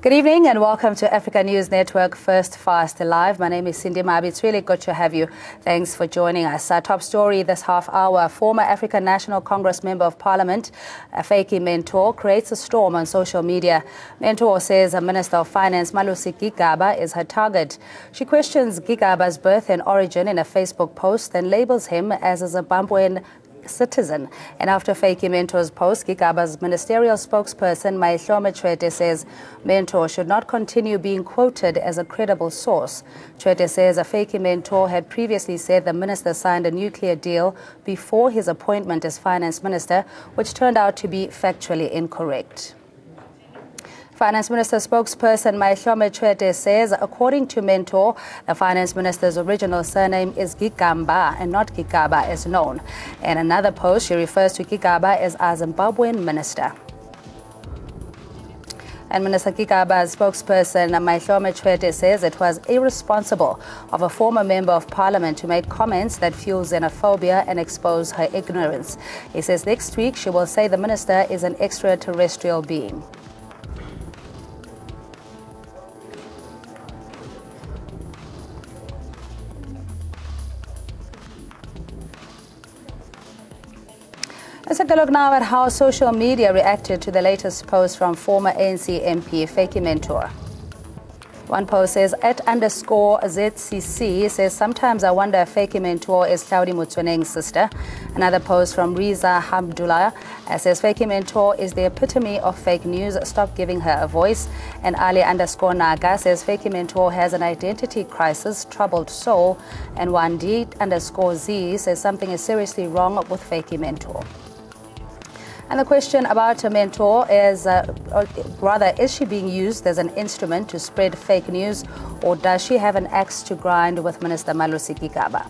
Good evening and welcome to Africa News Network First Fast Live. My name is Cindy Mabi. It's really good to have you. Thanks for joining us. Our top story this half hour: former African National Congress Member of Parliament, Feki Mentor, creates a storm on social media. Mentor says Minister of Finance Malusi Gigaba is her target. She questions Gigaba's birth and origin in a Facebook post, then labels him as a Zimbabwean citizen. And after Feki Mentor's post, Gigaba's ministerial spokesperson Maihlome Chwete says Mentor should not continue being quoted as a credible source. Chwete says a Feki Mentor had previously said the minister signed a nuclear deal before his appointment as finance minister, which turned out to be factually incorrect. Finance Minister spokesperson Maihlome Chwete says, according to Mentor, the Finance Minister's original surname is Gigamba and not Gigaba as known. In another post, she refers to Gigaba as a Zimbabwean minister. And Minister Gigaba's spokesperson Maihlome Chwete says it was irresponsible of a former member of parliament to make comments that fuel xenophobia and expose her ignorance. He says next week she will say the minister is an extraterrestrial being. Let's take a look now at how social media reacted to the latest post from former ANC MP Feki Mentor. One post says, @_ZCC says, sometimes I wonder if Feki Mentor is Claudi Mutsuneng's sister. Another post from Riza Hamdullah says, Feki Mentor is the epitome of fake news. Stop giving her a voice. And Ali_Naga says, Feki Mentor has an identity crisis, troubled soul. And Wandi_Z says, something is seriously wrong with Feki Mentor. And the question about a mentor is, is she being used as an instrument to spread fake news, or does she have an axe to grind with Minister Malusi Gigaba?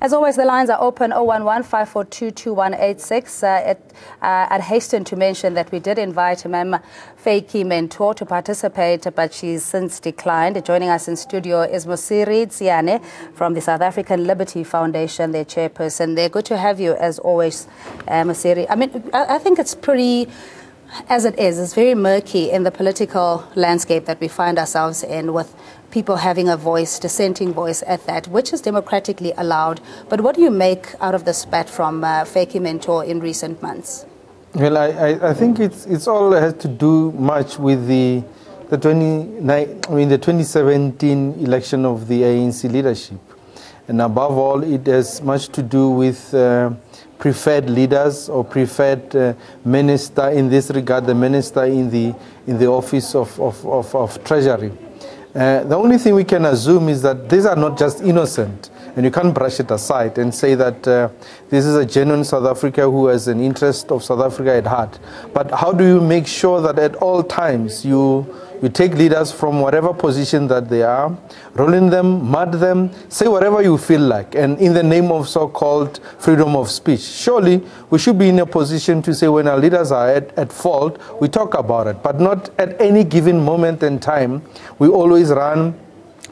As always, the lines are open 011-542-2186. I'd hasten to mention that we did invite Ma'am Feki Mentor to participate, but she's since declined. Joining us in studio is Mosiri Tsiane from the South African Liberty Foundation, their chairperson. They're good to have you as always, Mosiri. I mean, I think it's pretty, as it is, it's very murky in the political landscape that we find ourselves in, with people having a voice, dissenting voice at that, which is democratically allowed. But what do you make out of the spat from Feki Mentor in recent months? Well, I think it's all has to do much with the 2017 election of the ANC leadership, and above all, it has much to do with preferred leaders or preferred minister. In this regard, the minister in the office of Treasury. The only thing we can assume is that these are not just innocent, and you can't brush it aside and say that this is a genuine South Africa who has an interest of South Africa at heart. But how do you make sure that at all times you take leaders from whatever position that they are, roll in them, mud them, say whatever you feel like, and in the name of so-called freedom of speech? Surely we should be in a position to say when our leaders are at fault, we talk about it, but not at any given moment in time. We always run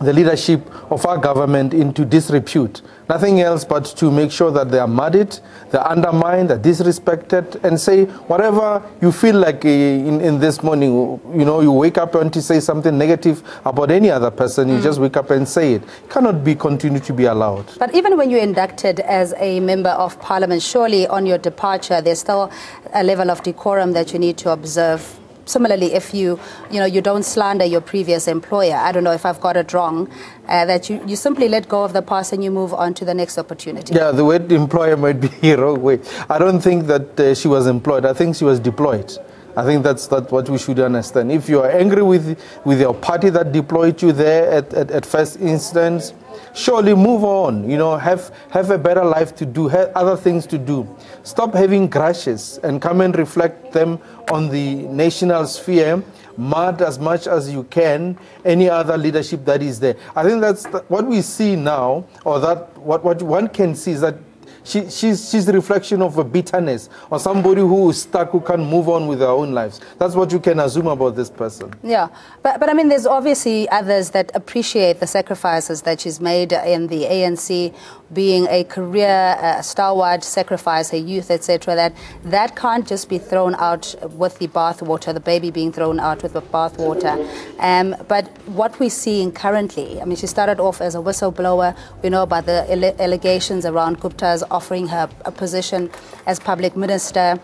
the leadership of our government into disrepute. Nothing else but to make sure that they are muddied, they're undermined, they're disrespected, and say whatever you feel like in this morning. You know, you wake up and to say something negative about any other person, you just wake up and say it. It cannot be continue to be allowed. But even when you're inducted as a member of parliament, surely on your departure, there's still a level of decorum that you need to observe. Similarly, if you don't slander your previous employer, I don't know if I've got it wrong, that you simply let go of the past and you move on to the next opportunity. Yeah, the word employer might be the wrong way. I don't think that she was employed. I think she was deployed. I think that's what we should understand. If you are angry with your party that deployed you there at first instance, surely move on. You know, have a better life to do, have other things to do. Stop having grudges and come and reflect them on the national sphere. Mud as much as you can any other leadership that is there. I think that's what we see now, or that what one can see is that she's a reflection of a bitterness or somebody who is stuck, who can't move on with their own lives. That's what you can assume about this person. Yeah, but I mean, there's obviously others that appreciate the sacrifices that she's made in the ANC, being a career stalwart, sacrifice her youth, etc. That can't just be thrown out with the bathwater, the baby being thrown out with the bathwater. But what we're seeing currently, I mean, she started off as a whistleblower. We know about the allegations around Gupta's offering her a position as public minister.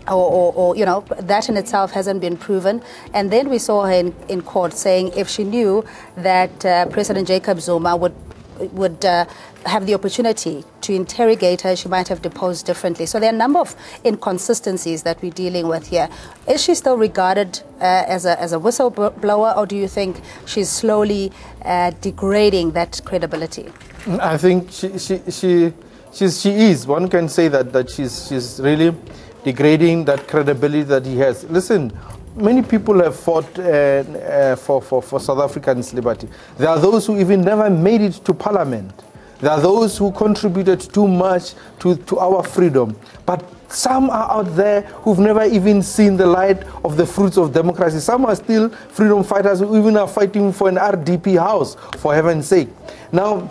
Or you know, that in itself hasn't been proven. And then we saw her in court saying if she knew that President Jacob Zuma would have the opportunity to interrogate her, she might have deposed differently. So there are a number of inconsistencies that we're dealing with here. Is she still regarded as a whistleblower, or do you think she's slowly degrading that credibility? I think she is. One can say that she's really degrading that credibility that he has. Listen, many people have fought for South Africans' liberty. There are those who even never made it to parliament. There are those who contributed too much to our freedom. But some are out there who've never even seen the light of the fruits of democracy. Some are still freedom fighters who even are fighting for an RDP house, for heaven's sake. Now,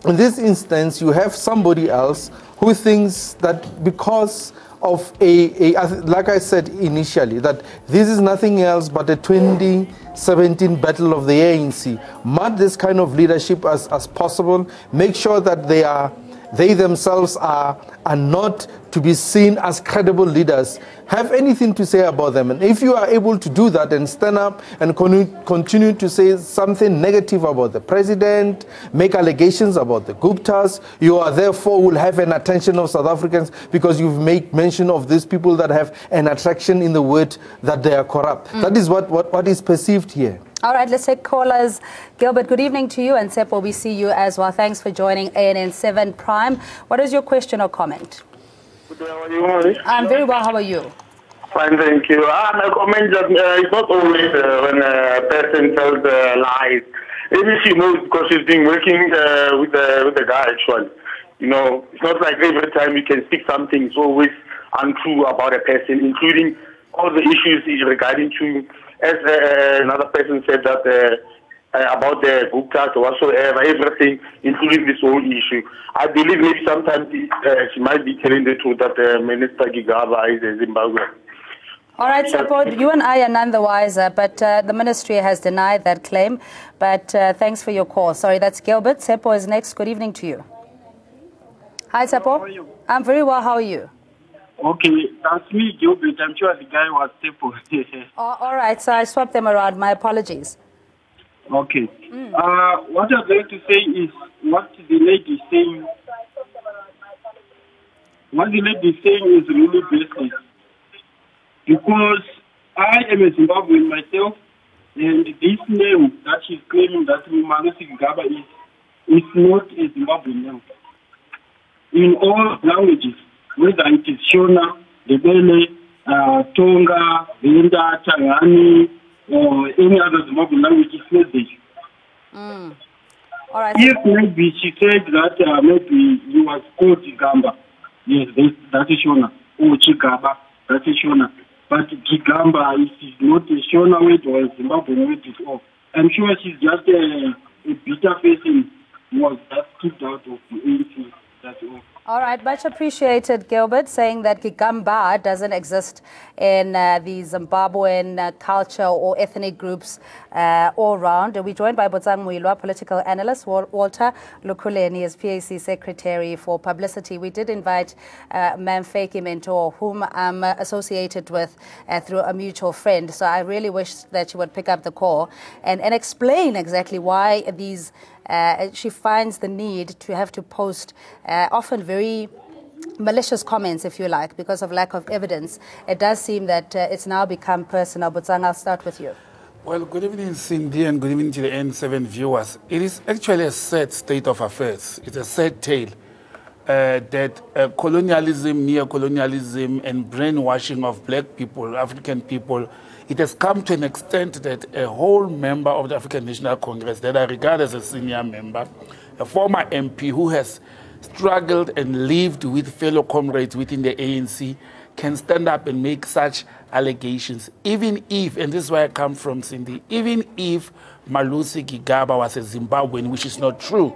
in this instance, you have somebody else who thinks that because of like I said initially, that this is nothing else but a 2017 battle of the ANC. Mud this kind of leadership as possible. Make sure that they themselves are not to be seen as credible leaders. Have anything to say about them. And if you are able to do that and stand up and continue to say something negative about the president, make allegations about the Guptas, you are therefore will have an attention of South Africans because you've made mention of these people that have an attraction in the word that they are corrupt. That is what is perceived here. All right, let's take callers. Gilbert, good evening to you, and Seppo, we see you as well. Thanks for joining ANN 7 Prime. What is your question or comment? Good day, how are you? I'm very well. How are you? Fine, thank you. My comment that it's not always when a person tells lies. Maybe she knows because she's been working with the guy, actually. You know, it's not like every time you can speak something, it's always untrue about a person, including all the issues regarding to, as another person said, that about the Guptas or whatsoever, everything, including this whole issue. I believe maybe sometimes she might be telling the truth that Minister Gigaba is a Zimbabwean. All right, Seppo, you and I are none the wiser, but the ministry has denied that claim. But thanks for your call. Sorry, that's Gilbert. Seppo is next. Good evening to you. Hi, Seppo. How are you? I'm very well. How are you? Okay, that's me, Gilbert. I'm sure the guy was Seppo. All right, so I swapped them around. My apologies. Okay. What I'm going to say is what the lady is saying. What the lady is saying is really baseless. Because I am a Zimbabwean myself, and this name that she's claiming that Malusi Gaba is not a Zimbabwean name. In all languages, whether it is Shona, Lebele, Tonga, Venda, Tangani, or any other Zimbabwean language, it's not there. All right. If maybe she said that maybe you was called Gigamba, yes, that is Shona. Or Chigaba, that is Shona. But Gigamba is not a Shona word or a Zimbabwean word at all. I'm sure she's just a bitter person who was just kicked out of the ANC. That's all. All right, much appreciated, Gilbert, saying that Gigamba doesn't exist in the Zimbabwean culture or ethnic groups all around. We're joined by Botsang Muilwa, political analyst, Walter Lukuleni as PAC Secretary for Publicity. We did invite Ma'am Feki Mentor, whom I'm associated with through a mutual friend. So I really wish that you would pick up the call and explain exactly why these she finds the need to have to post often very malicious comments, if you like, because of lack of evidence. It does seem that it's now become personal. Botsang, I'll start with you. Well, good evening, Cindy, and good evening to the N7 viewers. It is actually a sad state of affairs. It's a sad tale that colonialism, neo-colonialism, and brainwashing of black people, African people, it has come to an extent that a whole member of the African National Congress that I regard as a senior member, a former MP who has struggled and lived with fellow comrades within the ANC can stand up and make such allegations, even if, and this is where I come from, Cindy, even if Malusi Gigaba was a Zimbabwean, which is not true,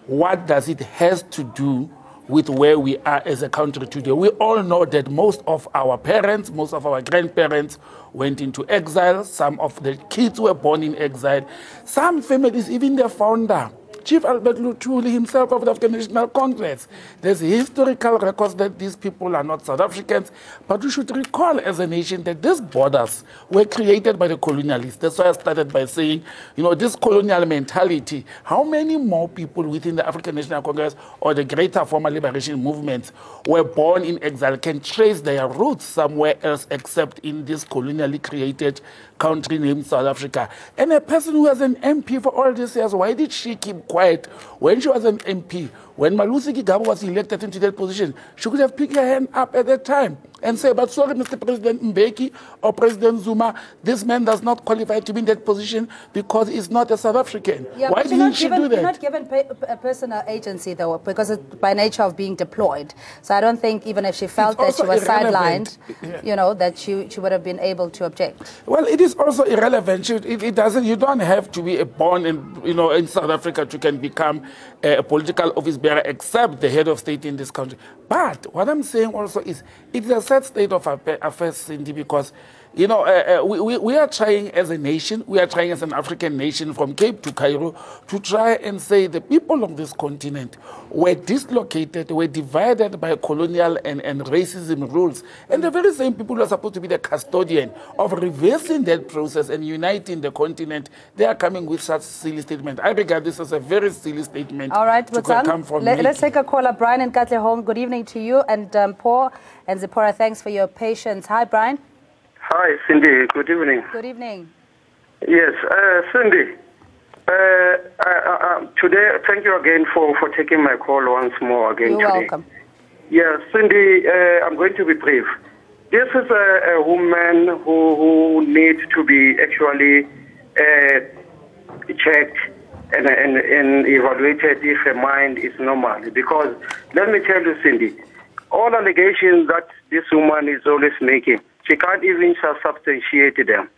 what does it have to do with where we are as a country today? We all know that most of our parents, most of our grandparents went into exile. Some of the kids were born in exile. Some families, even the founder, Chief Albert Luthuli himself of the African National Congress. There's historical records that these people are not South Africans, but we should recall as a nation that these borders were created by the colonialists. That's why I started by saying, you know, this colonial mentality, how many more people within the African National Congress or the greater former liberation movements were born in exile can trace their roots somewhere else except in this colonially created country named South Africa. And a person who was an MP for all these years, why did she keep quiet when she was an MP? When Malusi Gigaba was elected into that position, she could have picked her hand up at that time and say, but sorry, Mr. President Mbeki or President Zuma, this man does not qualify to be in that position because he's not a South African. Yeah, why didn't she do that? You're not given a personal agency, though, because it's by nature of being deployed. So I don't think even if she felt that she was sidelined, you know, that she would have been able to object. Well, it is also irrelevant. It doesn't. You don't have to be born in South Africa to can become a political office bearer, except the head of state in this country. But what I'm saying also is it's a sad state of affairs, Cindy, because you know, we are trying as a nation, we are trying as an African nation from Cape to Cairo to try and say the people of this continent were dislocated, were divided by colonial and racism rules. And the very same people who are supposed to be the custodian of reversing that process and uniting the continent, they are coming with such silly statement. I regard this as a very silly statement. All right, let's take a caller. Brian in Katlehong, good evening to you. And Paul and Zipporah, thanks for your patience. Hi, Brian. Hi, Cindy. Good evening. Good evening. Yes, Cindy. Today, thank you again for taking my call once more again. You're today. welcome. Yeah, Cindy, I'm going to be brief. This is a woman who needs to be actually checked and evaluated if her mind is normal. Because let me tell you, Cindy, all allegations that this woman is always making, she can't even substantiate them.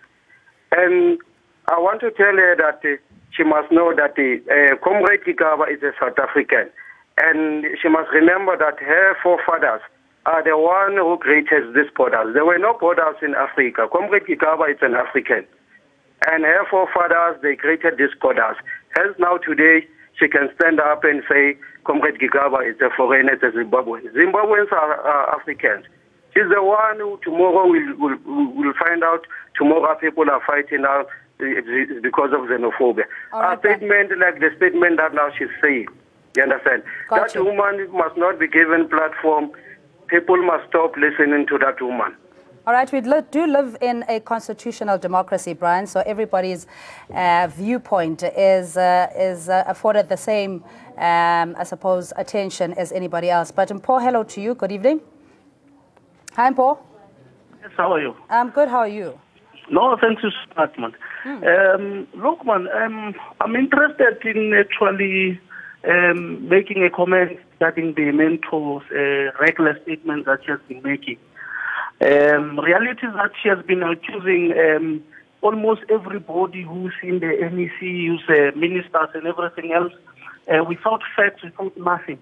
And I want to tell her that she must know that Comrade Gigaba is a South African. And she must remember that her forefathers are the one who created these borders. There were no borders in Africa. Comrade Gigaba is an African. And her forefathers, they created these borders. Hence now today, she can stand up and say, Comrade Gigaba is a foreigner, it's a Zimbabwean. Zimbabweans are Africans. She's the one who tomorrow will find out tomorrow people are fighting now because of xenophobia. Right, a statement like the statement that now she's saying, you understand? That woman must not be given platform. People must stop listening to that woman. All right, we do live in a constitutional democracy, Brian, so everybody's viewpoint is afforded the same, I suppose, attention as anybody else. But Paul, hello to you. Good evening. Hi, Paul. Yes, how are you? I'm good. How are you? No, thanks you so much, man. Look, man, I'm interested in actually making a comment regarding the mentor's regular statements that she has been making. Reality is that she has been accusing almost everybody who's in the NEC, who's ministers and everything else, without facts, without nothing.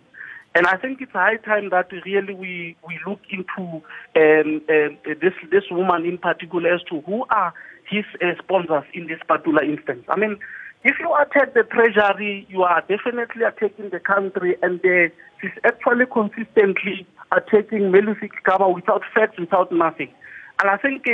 And I think it's high time that really we look into this woman in particular as to who are his sponsors in this particular instance. I mean, if you attack the treasury, you are definitely attacking the country, and she's actually consistently attacking Malusi Gigaba without facts, without nothing. And I think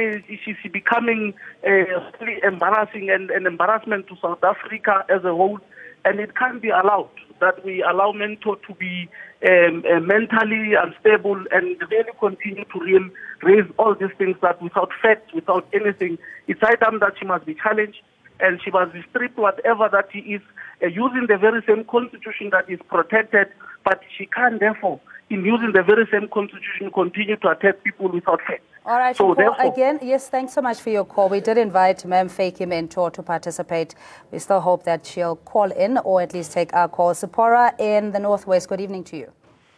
she's becoming really embarrassing and an embarrassment to South Africa as a whole, and it can't be allowed that we allow Mentor to be mentally unstable and really continue to raise all these things that without facts, without anything. It's high time that she must be challenged and she must be stripped whatever that she is using the very same constitution that is protected, but she can't therefore in using the very same constitution, continue to attack people without facts. All right, so again, yes, thanks so much for your call. We did invite Ma'am Fakey Mentor to participate. We still hope that she'll call in or at least take our call. Sephora in the Northwest, good evening to you.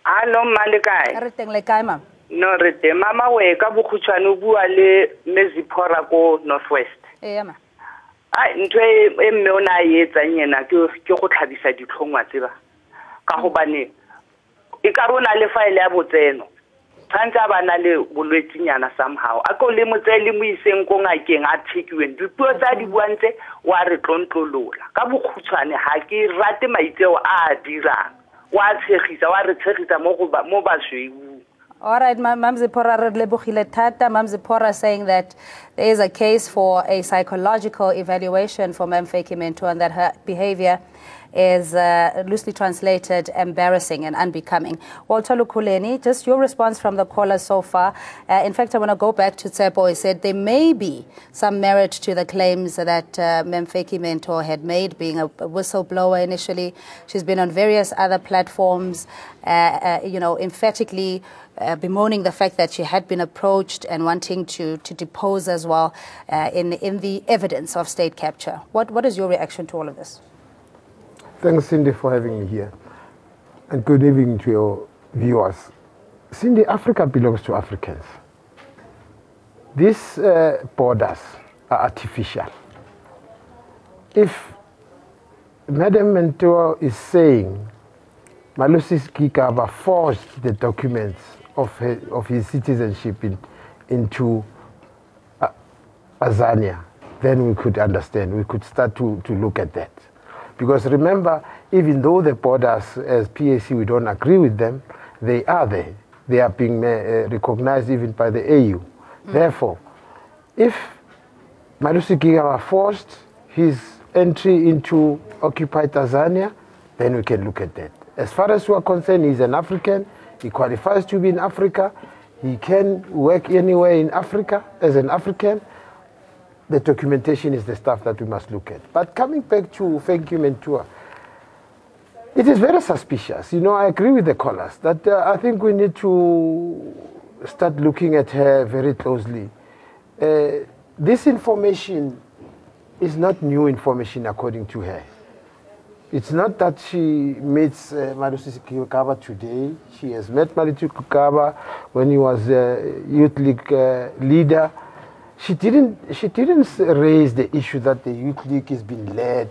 Hello, Malikai. Ma'am. No, rete mama we ka bukhutswane bua le Meziphora ko Northwest. Yeah, ma. Ai ntwe mme ona yetsang yena ke go tlhabisa ditlhongwa tseba ka go bane e ka rona le file ya botseno tshantsa bana le bolwetsinyana somehow a ko le motsele mo iseng ko ngakeng a thekiweng dipuo tsa di buantse wa re tlontlolola ka bokhutswane ha ke rate maitseo a dirang wa tshegisa wa re tshegisa mo basweu. All right, Ma'am Zipora Lebogile Tata. Ma'am Zipora saying that there is a case for a psychological evaluation for Ma'am Fakey Mentor and that her behavior is loosely translated embarrassing and unbecoming. Walter Lukuleni, just your response from the caller so far. In fact, I want to go back to Tsepo. He said there may be some merit to the claims that Ma'am Fakey Mentor had made, being a whistleblower initially. She's been on various other platforms, emphatically bemoaning the fact that she had been approached and wanting to depose as well in the evidence of state capture. What is your reaction to all of this? Thanks, Cindy, for having me here. And good evening to your viewers. Cindy, Africa belongs to Africans. These borders are artificial. If Madam Mentor is saying Malusi Gigaba forged the documents of his citizenship into Azania, then we could understand. We could start to look at that. Because remember, even though the borders, as PAC, we don't agree with them, they are there. They are being recognized even by the AU. Therefore, if Malusi Gigaba forced his entry into occupied Tanzania, then we can look at that. As far as we are concerned, he's an African. He qualifies to be in Africa. He can work anywhere in Africa as an African. The documentation is the stuff that we must look at. But coming back to Fakey Mentor, it is very suspicious. I agree with the callers that I think we need to start looking at her very closely. This information is not new information according to her. It's not that she meets Malusi Gigaba today. She has met Malusi Gigaba when he was a youth league leader. She didn't raise the issue that the youth league is being led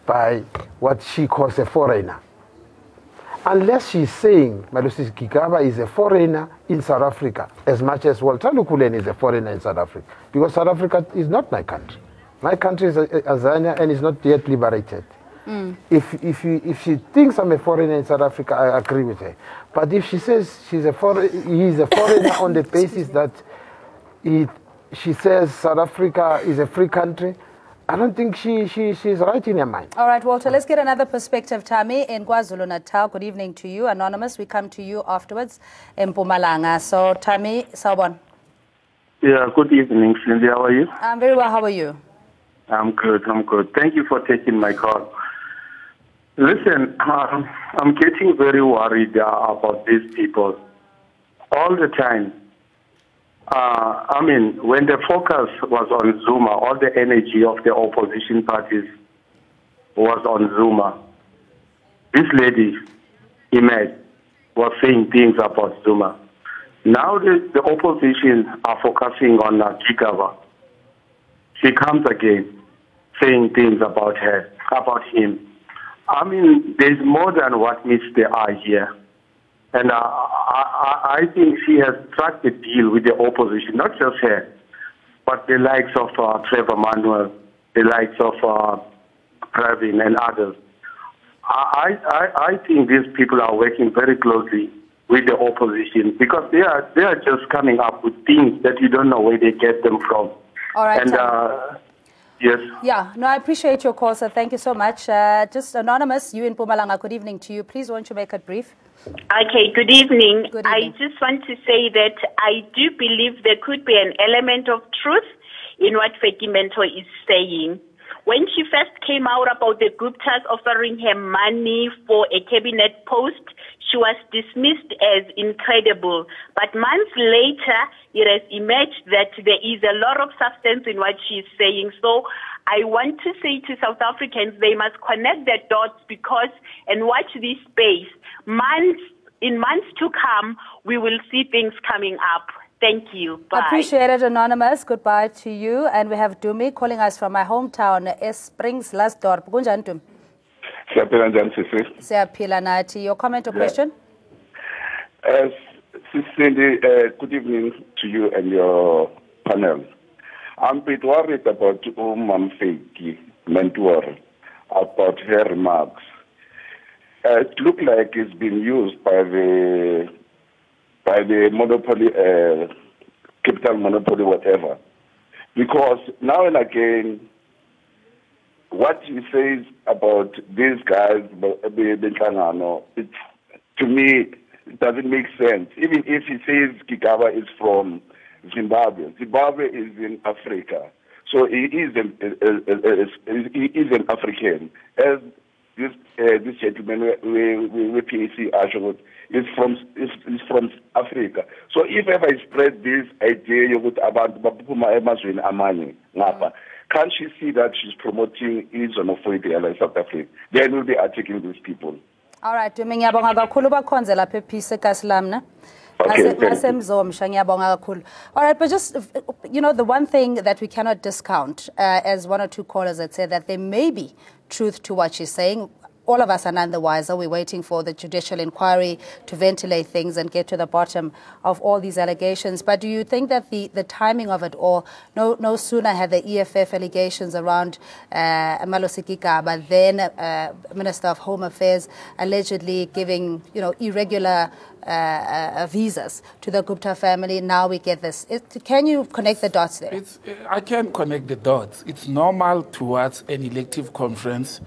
by what she calls a foreigner. Unless she's saying Malusi Gigaba is a foreigner in South Africa, as much as Walter Lukuleni is a foreigner in South Africa, because South Africa is not my country. My country is Azania and is not yet liberated. If she thinks I'm a foreigner in South Africa, I agree with her. But if she says he is a foreigner on the basis that she says South Africa is a free country, I don't think she's right in her mind. All right, Walter, let's get another perspective. Tami in KwaZulu-Natal, good evening to you. Anonymous, we come to you afterwards in Mpumalanga. So, Tami, Sawbon. Yeah, good evening, Cindy. How are you? I'm very well. How are you? I'm good. Thank you for taking my call. Listen, I'm getting very worried about these people all the time. When the focus was on Zuma, all the energy of the opposition parties was on Zuma. This lady, Imed, was saying things about Zuma. Now the opposition are focusing on Gigaba. She comes again, saying things about her, about him. There's more than what meets the eye here. And I think she has struck the deal with the opposition, not just her, but the likes of Trevor Manuel, the likes of Pravin and others. I think these people are working very closely with the opposition because they are just coming up with things that you don't know where they get them from. All right. And yes. Yeah, no, I appreciate your call, sir. Thank you so much. Just Anonymous, you in Mpumalanga, good evening to you. Please, won't you make it brief? Okay, good evening. Good evening. I just want to say that I do believe there could be an element of truth in what Fakey Mentor is saying. when she first came out about the Guptas offering her money for a cabinet post, she was dismissed as incredible. But months later, it has emerged that there is a lot of substance in what she's saying. So I want to say to South Africans, they must connect their dots and watch this space. In months to come, we will see things coming up. Thank you. Bye. Appreciate it, Anonymous. Goodbye to you. And we have Dumi calling us from my hometown, Springs, Lasdorp. Gunjan Dum. Siyaphila nathi. Your comment or question? Cindy, good evening to you and your panel. I'm a bit worried about Mamfeki Mentor, about her remarks. It looks like it's been used by the monopoly, capital monopoly, whatever. Because now and again, what he says about these guys, to me, it doesn't make sense. Even if he says Kigaba is from Zimbabwe, Zimbabwe is in Africa, so he is an African. As this gentleman with PAC Ashwood is from Africa. So if ever I spread this idea about Amazon Amani, can't she see that she's promoting Xenophobia in South Africa? Then we'll be attacking these people. All right, ngiyabonga kakhulu bakhonze lapha ePeace kaSlamna. All right, but just, the one thing that we cannot discount, as one or two callers had said, that there may be truth to what she's saying. All of us are none the wiser. We're waiting for the judicial inquiry to ventilate things and get to the bottom of all these allegations. But do you think that the timing of it all, no sooner had the EFF allegations around Malosi Kigaba, then Minister of Home Affairs allegedly giving, irregular visas to the Gupta family, now we get this. Can you connect the dots there? I can connect the dots. It's normal towards an elective conference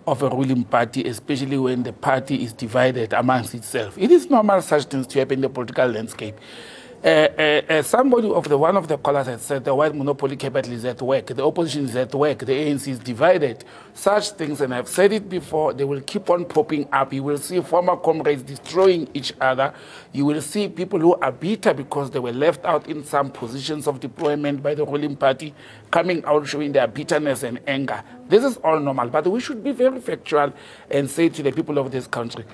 of a ruling party, especially when the party is divided amongst itself. It is normal such things to happen in the political landscape. One of the callers had said the white monopoly capital is at work, the opposition is at work, the ANC is divided. Such things, and I've said it before, they will keep on popping up. You will see former comrades destroying each other. You will see people who are bitter because they were left out in some positions of deployment by the ruling party coming out showing their bitterness and anger. This is all normal, but we should be very factual and say to the people of this country,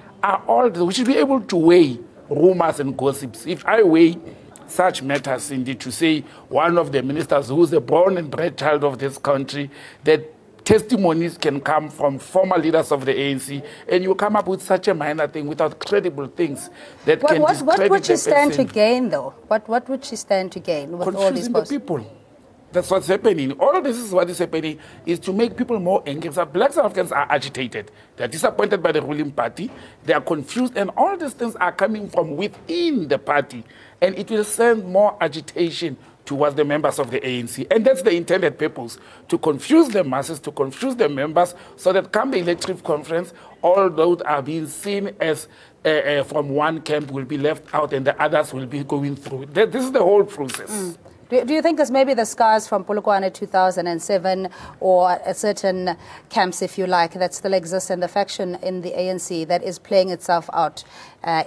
we should be able to weigh rumors and gossips. If I weigh such matters, Cindy, to say one of the ministers who's a born and bred child of this country, that testimonies can come from former leaders of the ANC, and you come up with such a minor thing without credible things that can discredit What would she stand person. to gain, though? What would she stand to gain with all these Confusing the people. That's what's happening. All this is what is happening is to make people more angry. So Black South Africans are agitated. They are disappointed by the ruling party. They are confused. And all these things are coming from within the party. And it will send more agitation towards the members of the ANC. And that's the intended purpose, to confuse the masses, to confuse the members, so that come the elective conference, all those are being seen as from one camp will be left out and the others will be going through. This is the whole process. Do you think there's maybe the scars from Polokwane 2007 or a certain camps, if you like, that still exist in the faction in the ANC that is playing itself out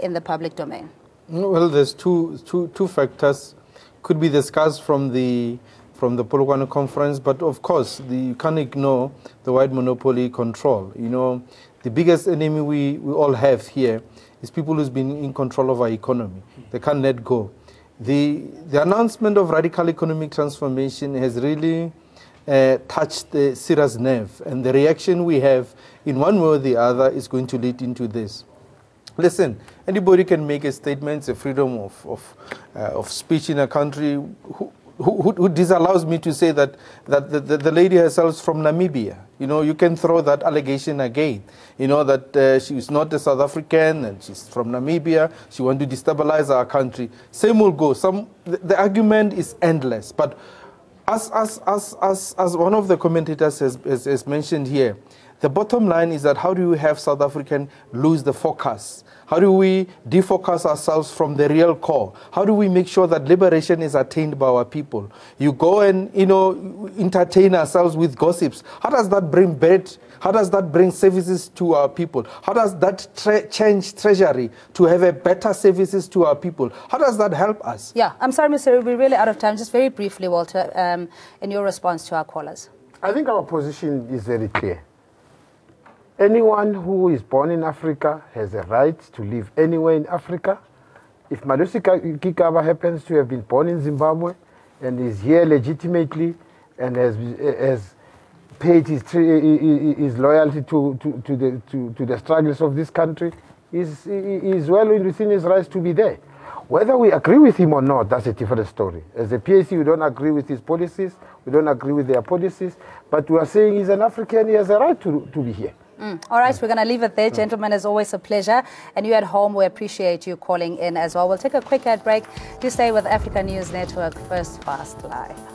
in the public domain? Well, there's two factors. Could be the scars from the Polokwane conference, but of course you can't ignore the white monopoly control. The biggest enemy we all have here is people who's been in control of our economy. They can't let go. The announcement of radical economic transformation has really touched the serious nerve, and the reaction we have in one way or the other is going to lead into this. Listen, anybody can make a statement. It's a freedom of speech in a country. Who disallows me to say that the lady herself is from Namibia? You can throw that allegation again. That she is not a South African and she's from Namibia. She wants to destabilize our country. Same will go. The argument is endless. But as one of the commentators has mentioned here, The bottom line is that how do we have South African lose the focus? How do we defocus ourselves from the real core? How do we make sure that liberation is attained by our people? You go and, entertain ourselves with gossips. How does that bring bread? How does that bring services to our people? How does that change treasury to have a better services to our people? How does that help us? Yeah, I'm sorry, Mr. We're really out of time. Just very briefly, Walter, in your response to our callers. I think our position is very clear. Anyone who is born in Africa has a right to live anywhere in Africa. If Malusi Gigaba happens to have been born in Zimbabwe and is here legitimately and has paid his loyalty to the struggles of this country, is well within his rights to be there. Whether we agree with him or not, that's a different story. As a PAC, we don't agree with his policies, we don't agree with their policies, but we are saying he's an African, he has a right to be here. All right, we're going to leave it there. Gentlemen, it's always a pleasure. And you at home, we appreciate you calling in as well. We'll take a quick ad break. Do stay with Africa News Network, First Fast Live.